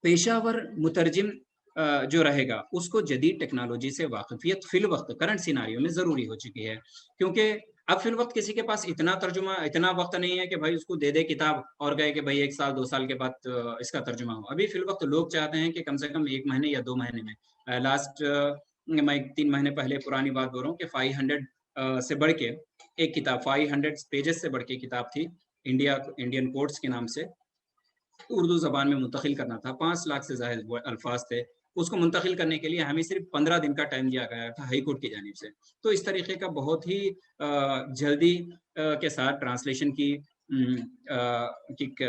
पेशावर मुतरजिम जो रहेगा उसको जदीद टेक्नोलॉजी से वाकफियत फिल वक्त करंट सिनारियो में ज़रूरी हो चुकी है, क्योंकि अब फिल वक्त किसी के पास इतना तर्जुमा इतना वक्त नहीं है कि भाई उसको दे दे किताब और कहे कि भाई 1 साल 2 साल के बाद इसका तर्जुमा हो। अभी फिल वक्त लोग चाहते हैं कि कम से कम 1 महीने या 2 महीने में लास्ट मैं 3 महीने पहले पुरानी बात बोल रहा हूँ कि 500 से बढ़ के एक किताब 500 पेजेस से बढ़ के किताब थी, इंडियन कोड्स के नाम से, उर्दू ज़बान में मुंतकिल करना था, 5 लाख से ज़ायद वो अल्फ़ाज़ थे। उसको मुंतकिल करने के लिए हमें सिर्फ़ 15 दिन का टाइम दिया गया था हाई कोर्ट की जानिब से। तो इस तरीके का बहुत ही जल्दी के साथ ट्रांसलेशन की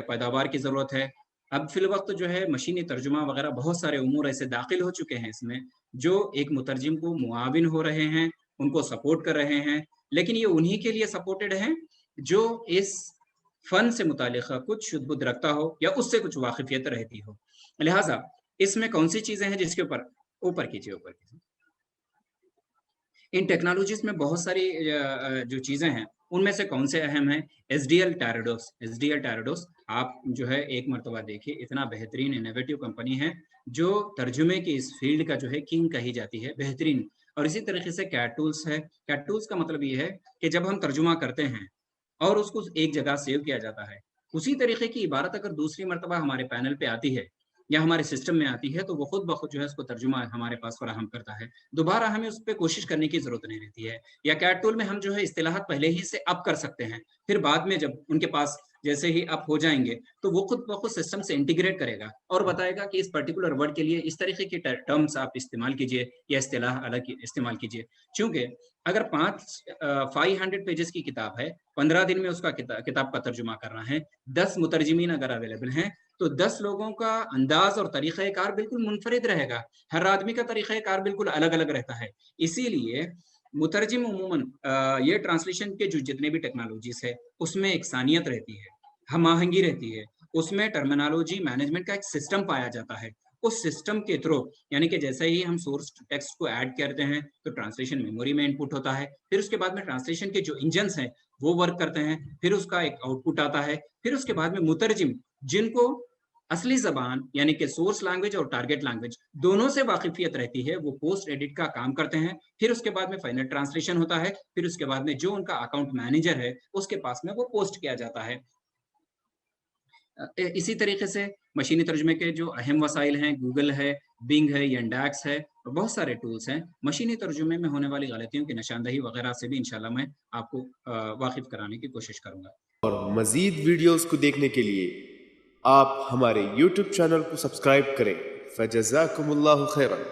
पैदावार की ज़रूरत है। अब फ़िल वक़्त जो है मशीनी तर्जुमा वग़ैरह बहुत सारे उमूर ऐसे दाखिल हो चुके हैं इसमें, जो एक मुतरजिम को मुआविन हो रहे हैं, उनको सपोर्ट कर रहे हैं। लेकिन ये उन्हीं के लिए सपोर्टेड हैं, जो इस फ़न से मुतालिक़ कुछ शुद्ध-बुद्ध रखता हो या उससे कुछ वाक़फ़ियत रहती हो। लिहाज़ा इसमें कौन-सी चीज़ें हैं जिसके ऊपर कीजिए ऊपर कीजिए। इन टेक्नोलॉजीज़ में बहुत सारी जो चीज़ें हैं, उनमें से कौन से अहम हैं? एसडीएल टैराडोस आप जो है एक मर्तबा देखिए, इतना बेहतरीन इनोवेटिव कंपनी है, जो तर्जुमे की इस फ़ील्ड का जो है किंग कही जाती है, बेहतरीन। और इसी तरीके से कैट टूल्स है। कैट टूल्स का मतलब ये है कि जब हम तर्जुमा करते हैं और उसको एक जगह सेव किया जाता है, उसी तरीके की इबारत अगर दूसरी मर्तबा हमारे पैनल पे आती है या हमारे सिस्टम में आती है, तो वो खुद ब खुद जो है उसको तर्जुमा हमारे पास फ़राहम करता है। दोबारा हमें उस पे कोशिश करने की ज़रूरत नहीं रहती है। या कैट टूल में हम जो है इस्तिलाहात पहले ही से अप कर सकते हैं। फिर बाद में जब उनके पास जैसे ही अप हो जाएँगे, तो वो खुद ब खुद सिस्टम से इंटीग्रेट करेगा और बताएगा कि इस पर्टिकुलर वर्ड के लिए इस तरीके की टर्म्स आप इस्तेमाल कीजिए या इस्तिलाह अलग इस्तेमाल कीजिए। चूँकि अगर 500 पेजेज़ की किताब है, 15 दिन में उसका किताब का तर्जुमा करना है, 10 मुतरजिमीन अगर अवेलेबल हैं, तो 10 लोगों का अंदाज़ और तरीक़े-ए-कार बिल्कुल मुनफ़रिद रहेगा। हर आदमी का तरीक़े-ए-कार बिल्कुल अलग-अलग रहता है। इसीलिए मुतरजिम उमूमन ये ट्रांसलेशन के जो जितने भी टेक्नोलॉजीज़ है, उसमें एकसानियत रहती है, हम-आहंगी रहती है। उसमें टर्मिनोलॉजी मैनेजमेंट का एक सिस्टम पाया जाता है। उस सिस्टम के थ्रू यानी कि जैसे ही हम सोर्स टेक्स्ट को ऐड करते हैं, तो ट्रांसलेशन मेमोरी में इनपुट होता है। फिर उसके बाद में ट्रांसलेशन के जो इंजन्स हैं, वो वर्क करते हैं। फिर उसका एक आउटपुट आता है। फिर उसके बाद में मुतरजिम जिनको असली ज़बान यानी कि सोर्स लैंग्वेज और टारगेट लैंग्वेज दोनों से वाक़िफ़ियत रहती है, वो पोस्ट एडिट का काम करते हैं। फिर उसके बाद में फाइनल ट्रांसलेशन होता है। फिर उसके बाद में जो उनका अकाउंट मैनेजर है, उसके पास में वो पोस्ट किया जाता है। इसी तरीके से मशीनी तर्जुमे के जो अहम वसाइल हैं, गूगल है, बिंग है, यंडैक्स है, और बहुत सारे टूल्स हैं। मशीनी तर्जुमे में होने वाली गलतियों की निशानदही वगैरह से भी इंशाल्लाह मैं आपको वाकिफ़ कराने की कोशिश करूँगा। और मज़ीद वीडियोस को देखने के लिए आप हमारे YouTube चैनल को सब्सक्राइब करें। फ़जज़ाकुमुल्लाहु खैरन।